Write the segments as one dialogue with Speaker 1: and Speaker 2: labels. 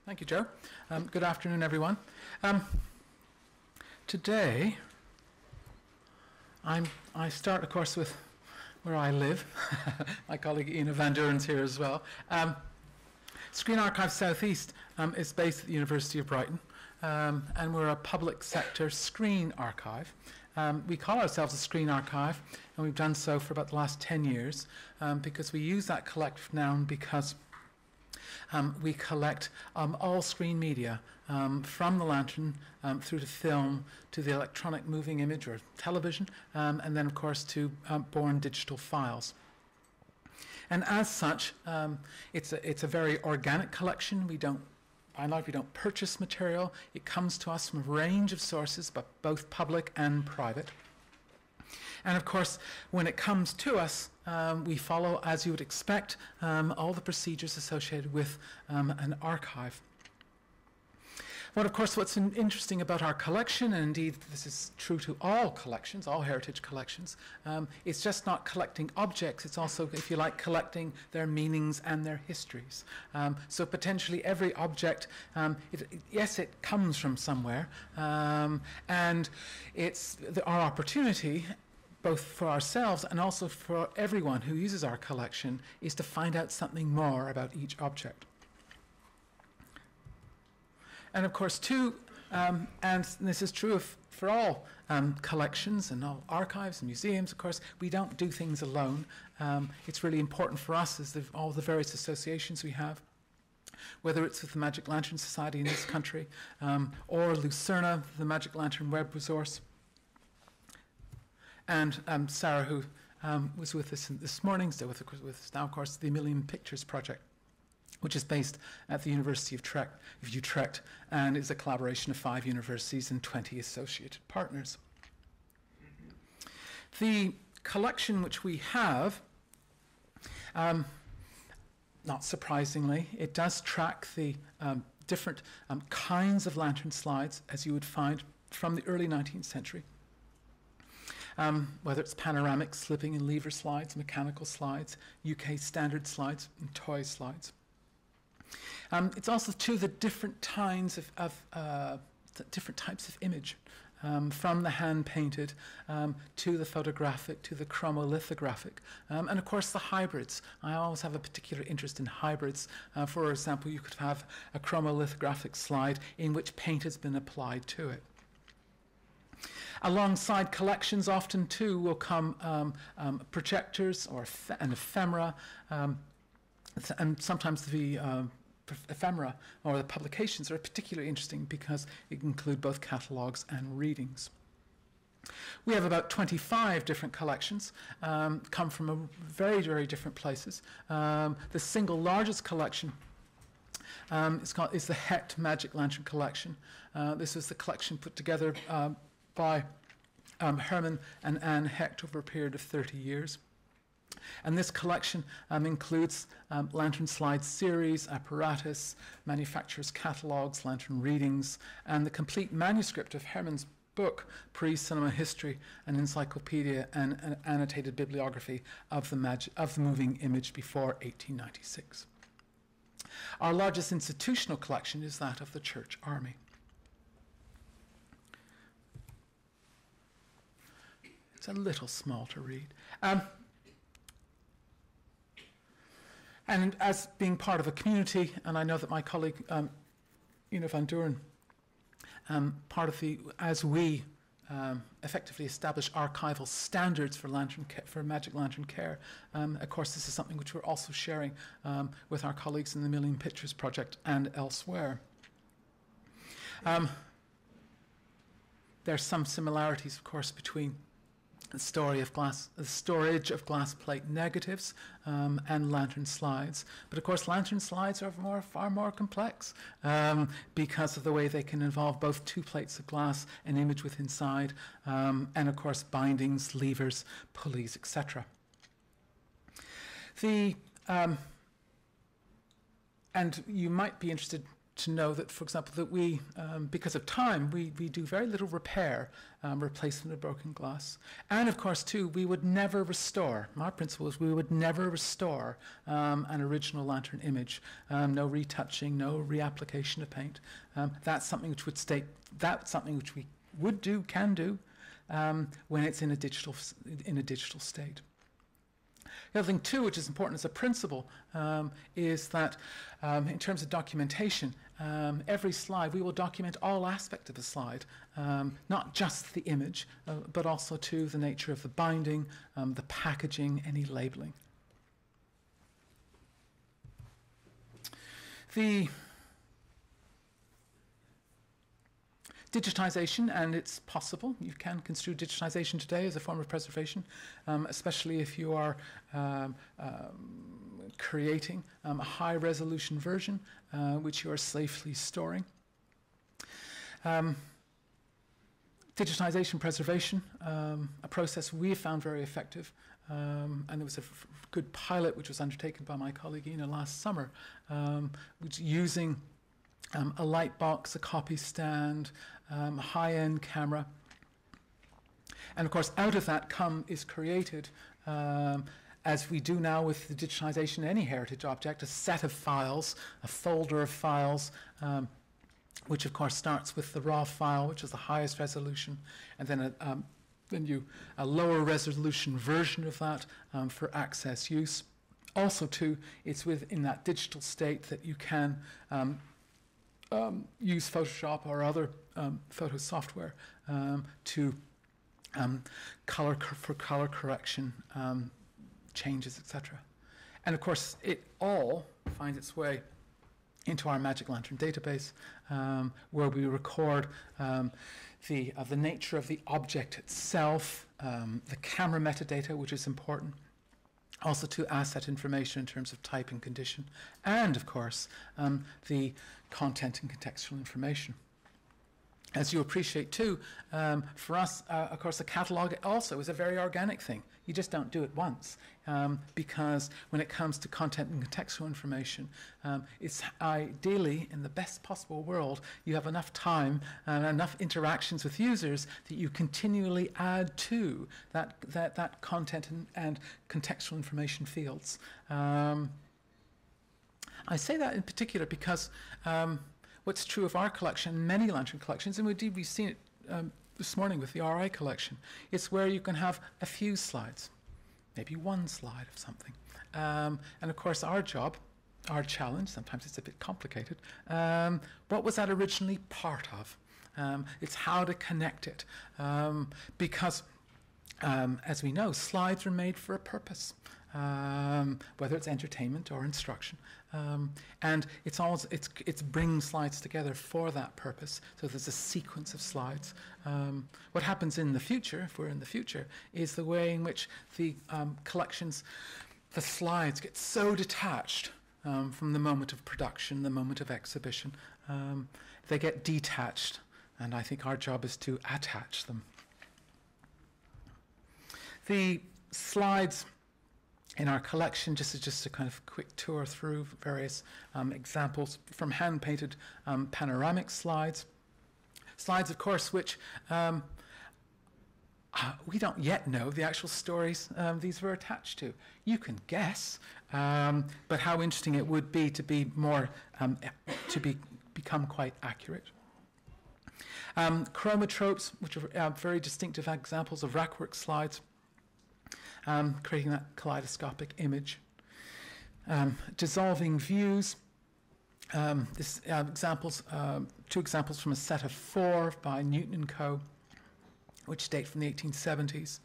Speaker 1: Thank you, Joe. Good afternoon, everyone. Today, I start, of course, with where I live. My colleague Ina Van Duren's here as well. Screen Archive Southeast is based at the University of Brighton, and we're a public sector screen archive. We call ourselves a screen archive, and we've done so for about the last 10 years, because we use that collective noun because we collect all screen media, from the lantern through to film, to the electronic moving image or television, and then of course to born digital files. And as such, it's a very organic collection. By and large, we don't purchase material. It comes to us from a range of sources, but both public and private. And of course, when it comes to us, we follow, as you would expect, all the procedures associated with an archive. Well, of course, what's interesting about our collection, and indeed this is true to all collections, all heritage collections, it's just not collecting objects, it's also, if you like, collecting their meanings and their histories. So potentially every object, yes, it comes from somewhere, and it's our opportunity, both for ourselves and also for everyone who uses our collection, is to find out something more about each object. And of course, too, and this is true for all collections and all archives and museums, of course, we don't do things alone. It's really important for us, as all the various associations we have, whether it's with the Magic Lantern Society in this country, or Lucerna, the Magic Lantern Web Resource, and Sarah, who was with us this morning, still with us now, of course, the Million Pictures Project, which is based at the University of Utrecht and is a collaboration of 5 universities and 20 associated partners. The collection which we have, not surprisingly, it does track the different kinds of lantern slides, as you would find from the early 19th century. Whether it's panoramic, slipping and lever slides, mechanical slides, UK standard slides, and toy slides. It's also the different kinds of different types of image, from the hand-painted to the photographic to the chromolithographic, and of course the hybrids. I always have a particular interest in hybrids. For example, you could have a chromolithographic slide in which paint has been applied to it. Alongside collections, often too will come projectors and ephemera, and sometimes the ephemera or the publications are particularly interesting because it can include both catalogues and readings. We have about 25 different collections, come from very, very different places. The single largest collection is the Hecht Magic Lantern Collection. This is the collection put together by Herman and Anne Hecht over a period of 30 years. And this collection includes lantern slide series, apparatus, manufacturers' catalogues, lantern readings, and the complete manuscript of Herman's book, Pre-Cinema History, an encyclopedia and an annotated bibliography of the moving image before 1896. Our largest institutional collection is that of the Church Army. It's a little small to read. And as being part of a community, and I know that my colleague, Ina Van Duren, as we effectively establish archival standards for Magic Lantern care, of course this is something which we're also sharing with our colleagues in the Million Pictures Project and elsewhere. There's some similarities, of course, between the storage of glass plate negatives and lantern slides. But of course, lantern slides are far more complex because of the way they can involve both 2 plates of glass, an image with inside, and of course bindings, levers, pulleys, etc. And you might be interested to know that, for example, that we, because of time, we do very little repair, replacement of broken glass. And of course, too, we would never restore. My principle is we would never restore an original lantern image. No retouching, no reapplication of paint. That's something which we would do, can do, when it's in a digital state. The other thing, too, which is important as a principle, is that in terms of documentation, every slide, we will document all aspects of the slide, not just the image, but also, too, the nature of the binding, the packaging, any labeling. The digitization, and it's possible, you can construe digitization today as a form of preservation, especially if you are creating a high-resolution version which you are safely storing. Digitization preservation, a process we have found very effective, and there was a good pilot which was undertaken by my colleague Ina last summer, which using a light box, a copy stand, a high-end camera. And of course, out of that is created, as we do now with the digitization of any heritage object, a set of files, a folder of files, which of course starts with the raw file, which is the highest resolution, and then a lower resolution version of that for access use. Also, too, it's within that digital state that you can use Photoshop or other photo software to color correction, changes, etc. And of course, it all finds its way into our Magic Lantern database, where we record the nature of the object itself, the camera metadata, which is important, also to asset information in terms of type and condition, and of course the content and contextual information. As you appreciate too, for us, of course, the catalogue also is a very organic thing. You just don't do it once, because when it comes to content and contextual information, it's ideally, in the best possible world, you have enough time and enough interactions with users that you continually add to that content and contextual information fields. I say that in particular because what's true of our collection, many lantern collections, and we've seen it this morning with the RI collection, it's where you can have a few slides, maybe one slide of something. And of course our job, our challenge, sometimes it's a bit complicated, what was that originally part of? It's how to connect it. Because as we know, slides are made for a purpose. Whether it's entertainment or instruction, and it's bringing slides together for that purpose. So there's a sequence of slides. What happens in the future, if we're in the future, is the way in which the collections, the slides get so detached from the moment of production, the moment of exhibition. They get detached, and I think our job is to attach them. The slides in our collection, just a kind of quick tour through various examples from hand-painted panoramic slides. Slides, of course, which we don't yet know the actual stories these were attached to. You can guess, but how interesting it would be to be more, become quite accurate. Chromatropes, which are very distinctive examples of rackwork slides, creating that kaleidoscopic image. Dissolving views. Two examples from a set of 4 by Newton and Co., which date from the 1870s.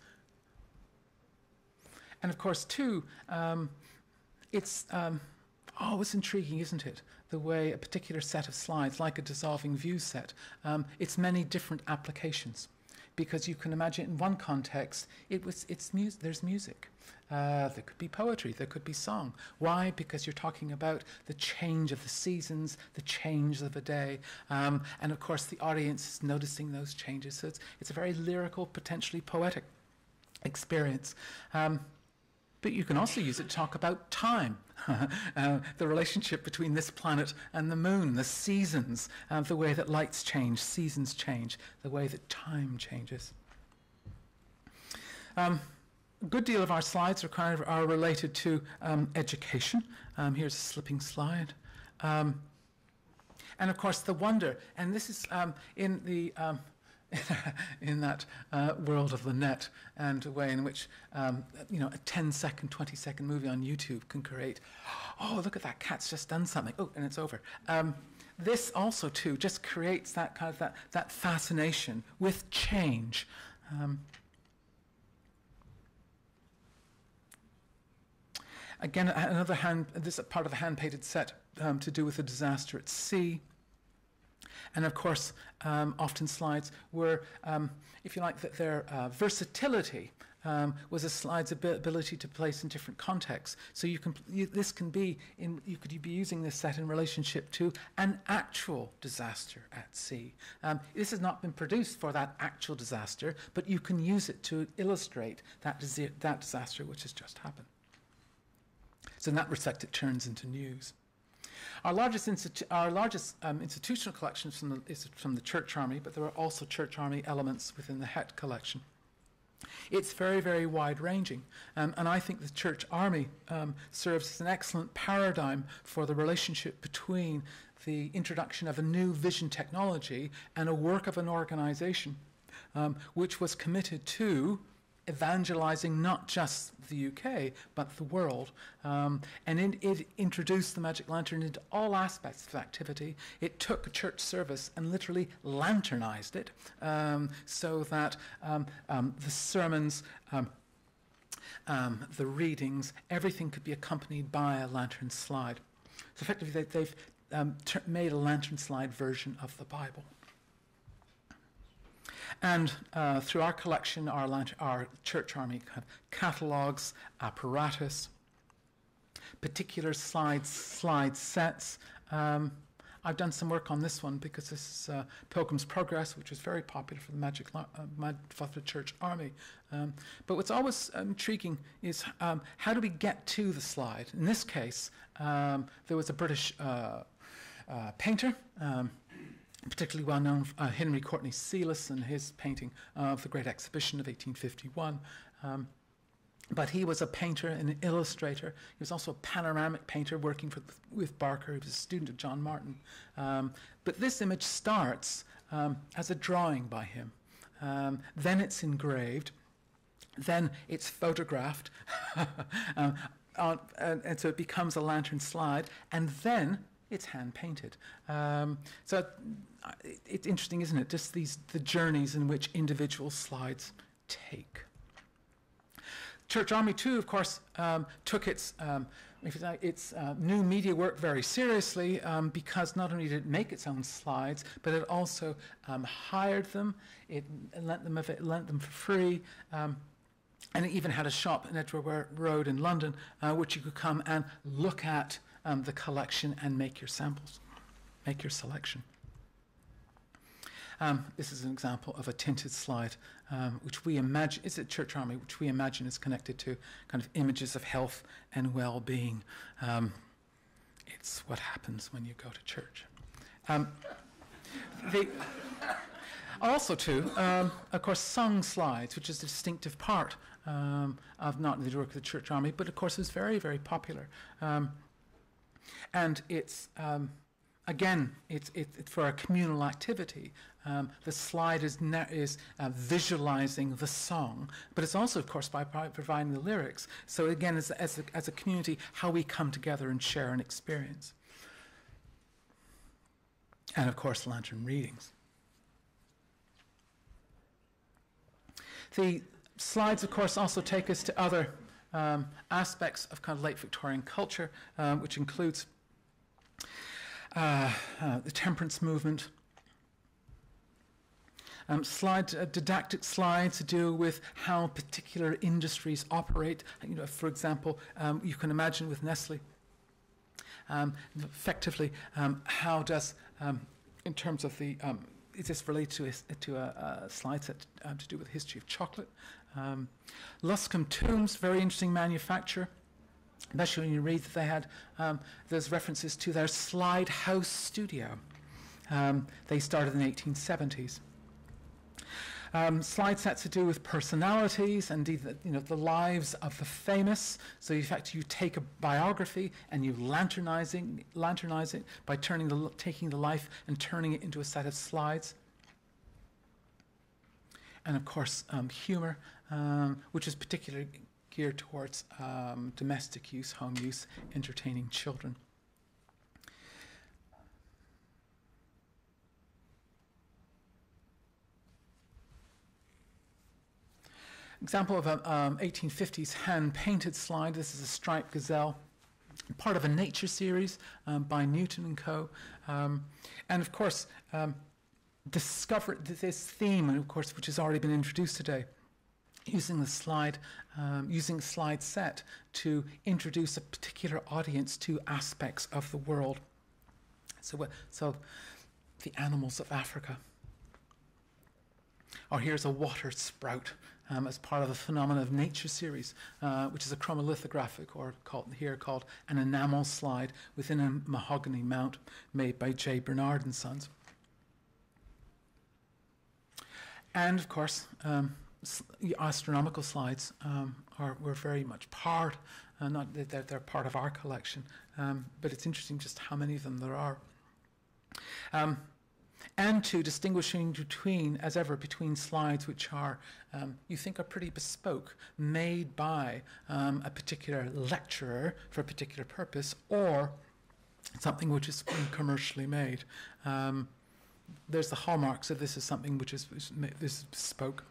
Speaker 1: And of course, too, it's always intriguing, isn't it? The way a particular set of slides, like a dissolving view set, it's many different applications. Because you can imagine in one context, there's music. There could be poetry, there could be song. Why? Because you're talking about the change of the seasons, the change of a day. And of course, the audience is noticing those changes. So it's a very lyrical, potentially poetic experience. but you can also use it to talk about time, the relationship between this planet and the moon, the seasons, the way that lights change, seasons change, the way that time changes. A good deal of our slides are related to education. Here's a slipping slide. And of course the wonder, and this is in the in that world of the net, and a way in which a 10-second, 20-second movie on YouTube can create, oh, look at that, cat's just done something, oh, and it's over. This also too just creates that kind of that fascination with change. Again, this is part of a hand-painted set to do with a disaster at sea. And of course, often slides were, if you like, that their versatility was a slide's ability to place in different contexts. So you could be using this set in relationship to an actual disaster at sea. This has not been produced for that actual disaster, but you can use it to illustrate that disaster which has just happened. So in that respect, it turns into news. Our largest institutional collection is from the Church Army, but there are also Church Army elements within the Het collection. It's very, very wide-ranging, and I think the Church Army serves as an excellent paradigm for the relationship between the introduction of a new vision technology and a work of an organization which was committed to evangelizing not just the UK, but the world. And it introduced the Magic Lantern into all aspects of activity. It took a church service and literally lanternized it, so that the sermons, the readings, everything could be accompanied by a lantern slide. So effectively, they've made a lantern slide version of the Bible. And through our collection, our Church Army catalogues, apparatus, particular slide sets. I've done some work on this one because this is Pilgrim's Progress, which was very popular for the Church Army. But what's always intriguing is how do we get to the slide? In this case, there was a British painter, particularly well-known, Henry Courtney Seelis, and his painting of the Great Exhibition of 1851. But he was a painter and an illustrator. He was also a panoramic painter working with Barker. He was a student of John Martin. But this image starts as a drawing by him. Then it's engraved. Then it's photographed. And so it becomes a lantern slide. And then it's hand-painted. So it's interesting, isn't it? Just the journeys in which individual slides take. Church Army, too, of course, took its new media work very seriously, because not only did it make its own slides, but it also hired them. It lent them for free. And it even had a shop in Edgware Road in London, which you could come and look at the collection and make your samples, make your selection. This is an example of a tinted slide, which we imagine is at Church Army, which we imagine is connected to kind of images of health and well-being. It's what happens when you go to church. Also, too, of course, sung slides, which is a distinctive part of not only the work of the Church Army, but of course is very, very popular. And it's, again, it's for a communal activity. The slide is visualizing the song, but it's also, of course, by providing the lyrics. So again, as a community, how we come together and share an experience. And of course, lantern readings. The slides, of course, also take us to other aspects of kind of late Victorian culture, which includes the temperance movement. Didactic slides to do with how particular industries operate. You know, for example, you can imagine with Nestle, effectively, how does, in terms of the is this related to a slide set to do with the history of chocolate? Luscombe Tombs, very interesting manufacture. Especially when you read that they had, there's references to their slide house studio. They started in the 1870s. Slide sets to do with personalities and the lives of the famous. So in fact, you take a biography and you lanternize it by taking the life and turning it into a set of slides. And of course, humor, which is particularly geared towards domestic use, home use, entertaining children. Example of a 1850s hand-painted slide. This is a striped gazelle, part of a nature series by Newton and Co. And of course, discovered this theme, and of course, which has already been introduced today, using the slide set to introduce a particular audience to aspects of the world. So the animals of Africa. Or here's a water sprout as part of the Phenomena of Nature series, which is a chromolithographic, or called an enamel slide within a mahogany mount made by J. Bernard and Sons. And of course, astronomical slides were very much part, they're part of our collection, but it's interesting just how many of them there are. And to distinguishing between slides which are, you think are pretty bespoke, made by a particular lecturer for a particular purpose, or something which is commercially made. There's the hallmarks of this is something which is bespoke.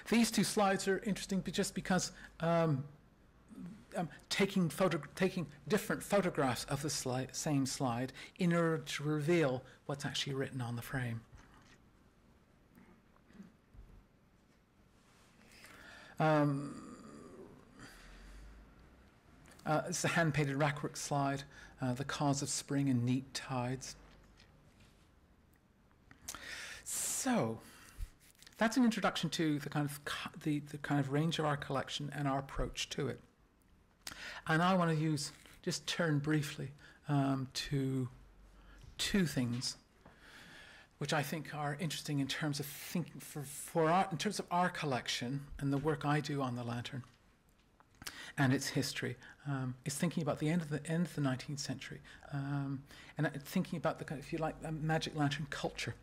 Speaker 1: These two slides are interesting just because taking different photographs of the same slide in order to reveal what's actually written on the frame. It's a hand-painted rackwork slide, The Cause of Spring and Neat Tides. So, that's an introduction to the kind of range of our collection and our approach to it. And I want to turn briefly to two things which I think are interesting in terms of thinking in terms of our collection and the work I do on the lantern and its history. Is thinking about the end of the 19th century and thinking about the if you like, magic lantern culture.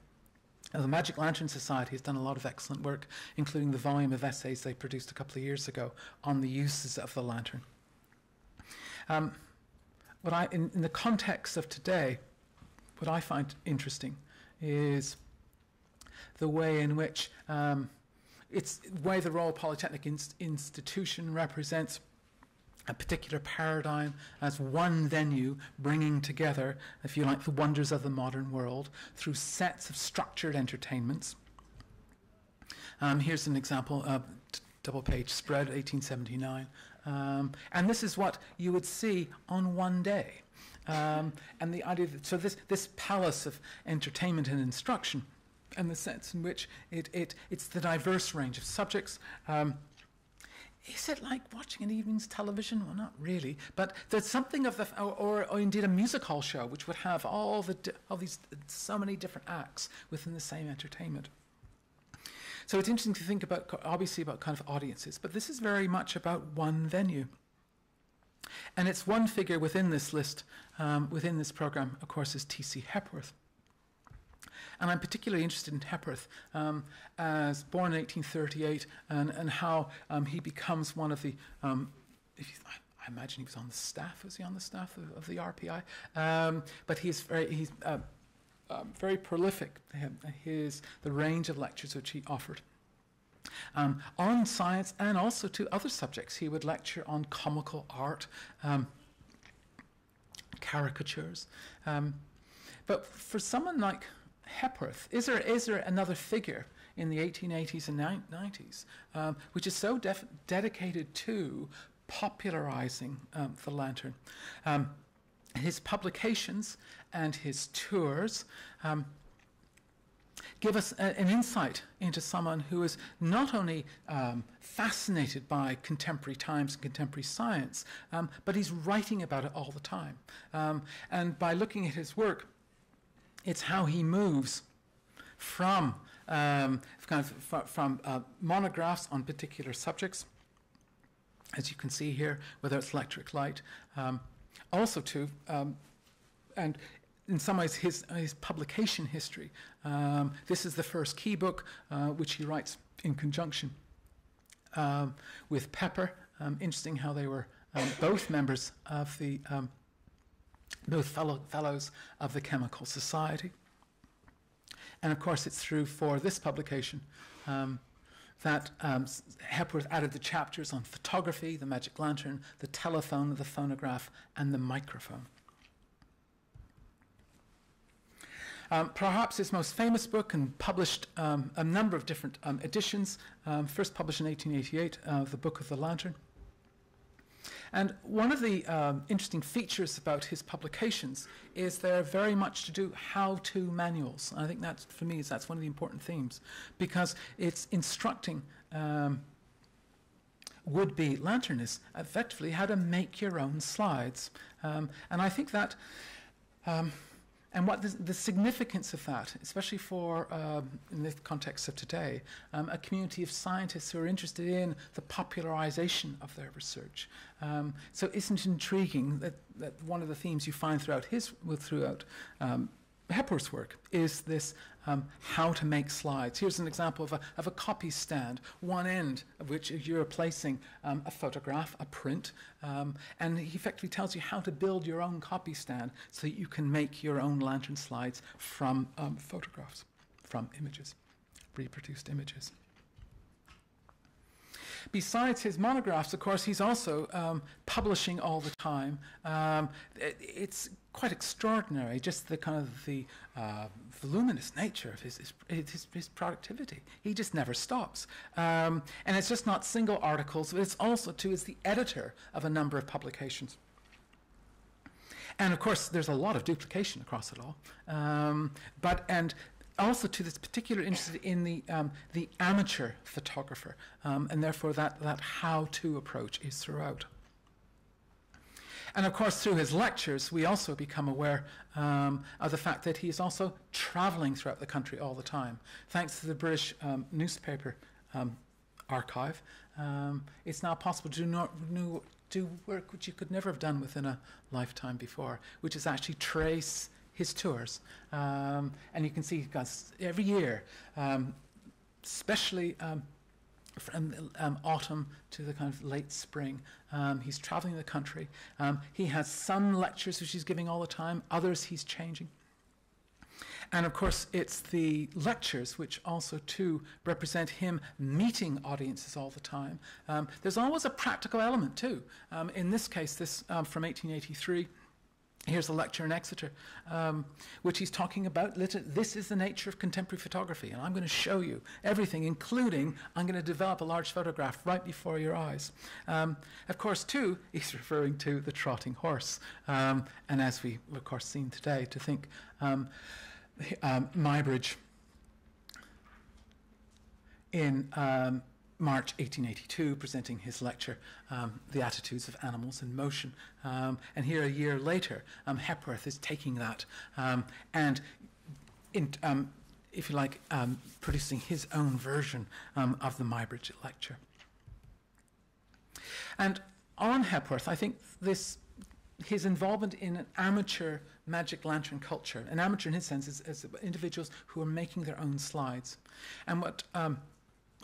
Speaker 1: The Magic Lantern Society has done a lot of excellent work, including the volume of essays they produced a couple of years ago on the uses of the lantern. In the context of today, what I find interesting is the way in which the Royal Polytechnic Institution represents a particular paradigm as one venue bringing together, if you like, the wonders of the modern world through sets of structured entertainments. Here's an example of double-page spread, 1879. And this is what you would see on one day. And the idea that, so this palace of entertainment and instruction, and the sense in which it's the diverse range of subjects. Is it like watching an evening's television? Well, not really. But there's something of or indeed a music hall show, which would have all these so many different acts within the same entertainment. So it's interesting to think about, obviously, about kind of audiences, but this is very much about one venue. And it's one figure within this list, within this program, of course, is T.C. Hepworth. And I'm particularly interested in Hepworth, as born in 1838, and how he becomes one of the, I imagine he was on the staff. Was he on the staff of the RPI? But he's very prolific. The range of lectures which he offered on science and also to other subjects. He would lecture on comical art, caricatures. But for someone like Hepworth, is there another figure in the 1880s and 90s which is so dedicated to popularizing the lantern? His publications and his tours give us an insight into someone who is not only fascinated by contemporary times and contemporary science, but he's writing about it all the time. And by looking at his work, it's how he moves from monographs on particular subjects, as you can see here, whether it's electric light, also to, and in some ways his publication history. This is the first key book, which he writes in conjunction with Pepper. Interesting how they were both members of the, both fellows of the Chemical Society. And of course it's through, for this publication, that Hepworth added the chapters on photography, the magic lantern, the telephone, the phonograph, and the microphone. Perhaps his most famous book, and published a number of different editions, first published in 1888, The Book of the Lantern. And one of the interesting features about his publications is they're very much to do how-to manuals. I think that's, for me, that's one of the important themes, because it's instructing would-be lanternists effectively how to make your own slides. And I think that, and what the significance of that, especially for, in the context of today, a community of scientists who are interested in the popularization of their research. So isn't it intriguing that one of the themes you find throughout Hepworth's work is this how to make slides. Here's an example of a copy stand, one end of which you're placing a photograph, a print, and he effectively tells you how to build your own copy stand so that you can make your own lantern slides from photographs, from images, reproduced images. Besides his monographs, of course, he's also publishing all the time. It's quite extraordinary, just the kind of the voluminous nature of his productivity. He just never stops. And it's just not single articles, but it's also, too, is the editor of a number of publications. And, of course, there's a lot of duplication across it all. And also to this particular interest in the amateur photographer, and therefore that how-to approach is throughout. And of course, through his lectures, we also become aware of the fact that he is also traveling throughout the country all the time. Thanks to the British newspaper archive, it's now possible to do work which you could never have done within a lifetime before, which is actually trace his tours. And you can see every year, especially from autumn to the kind of late spring, he's traveling the country. He has some lectures which he's giving all the time, others he's changing. And of course, it's the lectures which also, too, represent him meeting audiences all the time. There's always a practical element, too. In this case, this from 1883, here's a lecture in Exeter, which he's talking about, this is the nature of contemporary photography, and I'm going to show you everything, including I'm going to develop a large photograph right before your eyes. Of course, too, he's referring to the trotting horse. And as we, of course, seen today, to think Muybridge in March 1882, presenting his lecture, The Attitudes of Animals in Motion. And here a year later, Hepworth is taking that and, if you like, producing his own version of the Muybridge lecture. And on Hepworth, I think his involvement in an amateur magic lantern culture, an amateur in his sense is individuals who are making their own slides. And what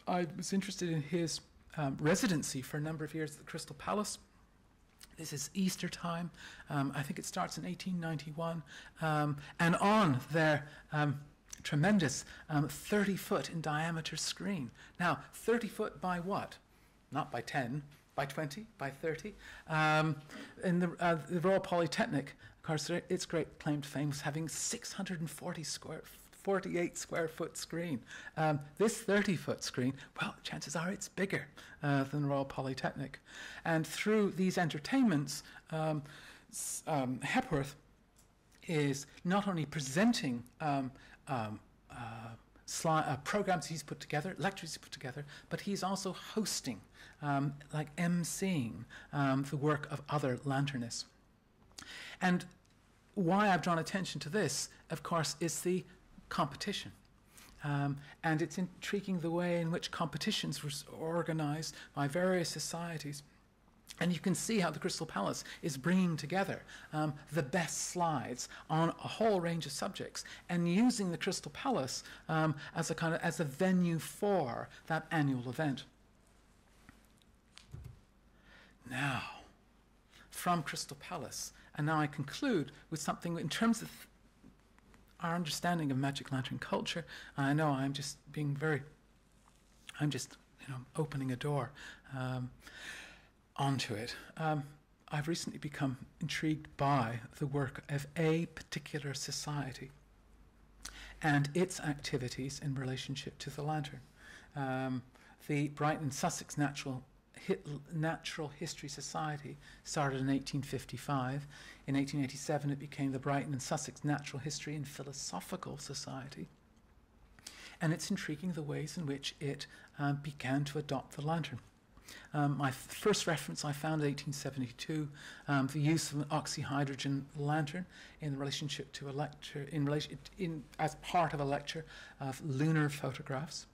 Speaker 1: I was interested in his residency for a number of years at the Crystal Palace. This is Easter time. I think it starts in 1891. And on their tremendous 30-foot in diameter screen. Now, 30 foot by what? Not by 10, by 20, by 30. In the Royal Polytechnic, of course, its great claim to fame was having 48 square foot screen. This 30-foot screen, well, chances are it's bigger than Royal Polytechnic. And through these entertainments, Hepworth is not only presenting programs he's put together, lectures he's put together, but he's also hosting, like emceeing, the work of other lanternists. And why I've drawn attention to this, of course, is the competition. And it's intriguing the way in which competitions were organized by various societies. And you can see how the Crystal Palace is bringing together the best slides on a whole range of subjects, and using the Crystal Palace as a venue for that annual event. Now, from Crystal Palace, and now I conclude with something in terms of our understanding of Magic Lantern culture. I know I'm just opening a door onto it. I've recently become intrigued by the work of a particular society and its activities in relationship to the lantern. The Brighton Sussex Natural History Society started in 1855. In 1887 it became the Brighton and Sussex Natural History and Philosophical Society. And it's intriguing the ways in which it began to adopt the lantern. My first reference I found in 1872, the use of an oxyhydrogen lantern in relationship to a lecture, as part of a lecture of lunar photographs.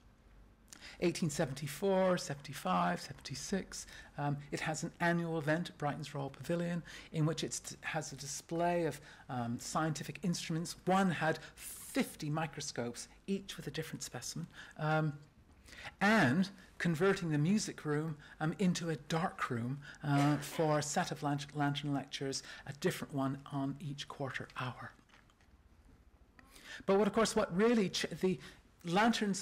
Speaker 1: 1874, 75, 76, it has an annual event at Brighton's Royal Pavilion in which it has a display of scientific instruments. One had 50 microscopes, each with a different specimen, and converting the music room into a dark room for a set of lantern lectures, a different one on each quarter hour. But what really the lantern,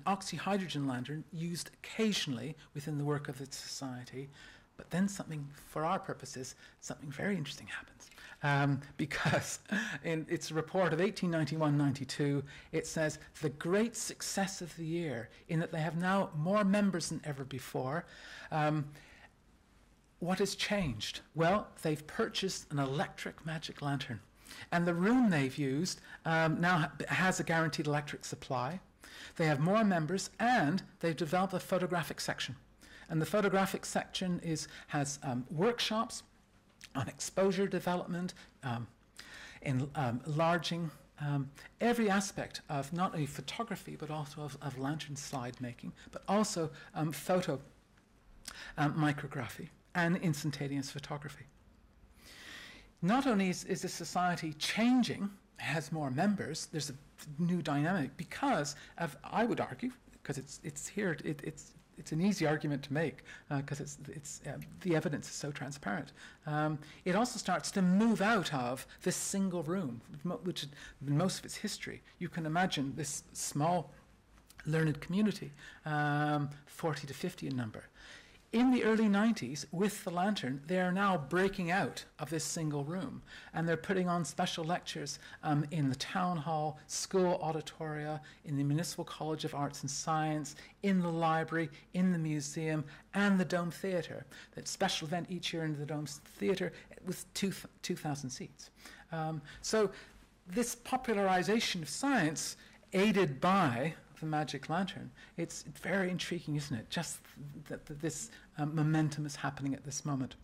Speaker 1: oxyhydrogen lantern, used occasionally within the work of the society, but then something, for our purposes, something very interesting happens. Because in its report of 1891-92, it says, the great success of the year, in that they have now more members than ever before. What has changed? Well, they've purchased an electric magic lantern. And the room they've used now has a guaranteed electric supply. They have more members, and they've developed a photographic section. And the photographic section has workshops on exposure development, enlarging every aspect of not only photography, but also of lantern slide making, but also photo micrography and instantaneous photography. Not only is the society changing, has more members, there's a new dynamic because of, I would argue, because it's here, it's an easy argument to make because the evidence is so transparent. It also starts to move out of this single room, which most of its history. You can imagine this small learned community, 40 to 50 in number. In the early 90s, with the lantern, they are now breaking out of this single room, and they're putting on special lectures in the town hall, school auditoria, in the Municipal College of Arts and Science, in the library, in the museum, and the Dome Theatre. That special event each year in the Dome Theatre with 2,000 seats. So this popularization of science, aided by the magic lantern, it's very intriguing, isn't it? Just that this momentum is happening at this moment.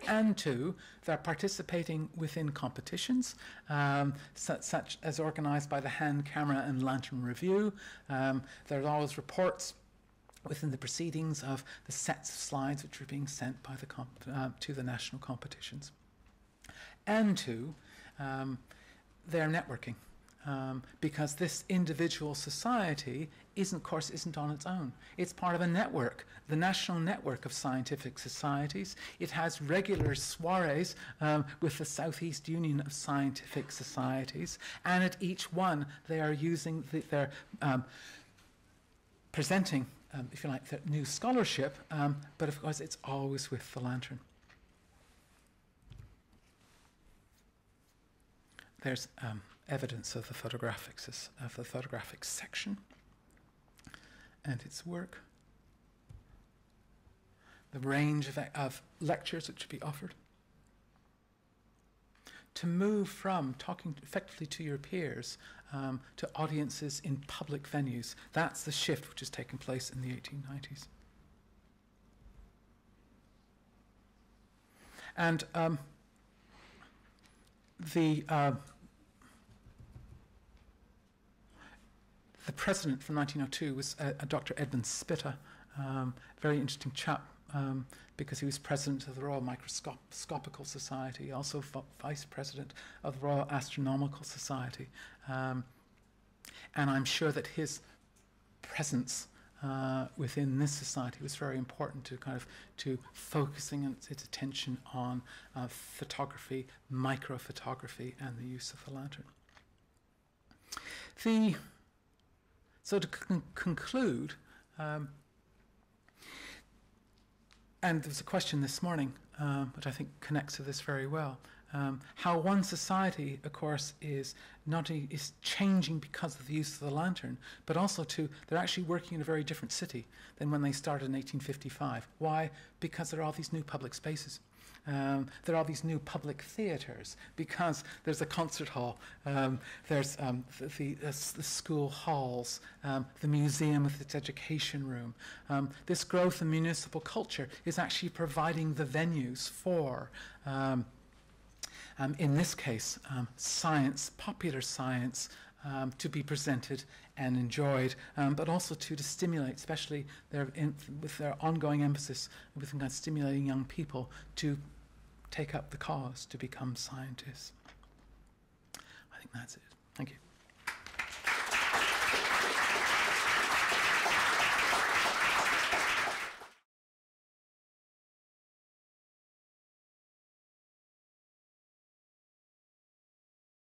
Speaker 1: And two, they're participating within competitions, such as organized by the Hand, Camera and Lantern Review. There are always reports within the proceedings of the sets of slides which are being sent by to the national competitions. And two, they're networking. Because this individual society isn't on its own. It's part of a network, the National Network of Scientific Societies. It has regular soirees with the Southeast Union of Scientific Societies, and at each one they are using they're presenting, if you like, the new scholarship, but of course it's always with the lantern. There's evidence of the photographic section and its work, the range of lectures which would be offered. to move from talking effectively to your peers to audiences in public venues. That's the shift which has taken place in the 1890s. And the president from 1902 was a Dr. Edmund Spitta, very interesting chap, because he was president of the Royal Microscopical Society, also vice president of the Royal Astronomical Society. And I'm sure that his presence within this society was very important to focusing its attention on photography, microphotography, and the use of the lantern. So to conclude, and there was a question this morning, which I think connects to this very well, how one society, of course, is changing because of the use of the lantern, but also they're actually working in a very different city than when they started in 1855. Why? Because there are all these new public spaces. There are these new public theatres, because there's a concert hall, there's the school halls, the museum with its education room. This growth in municipal culture is actually providing the venues for, in this case, science, popular science, to be presented and enjoyed, but also to stimulate, especially with their ongoing emphasis with kind of stimulating young people to take up the cause to become scientists. I think that's it. Thank you.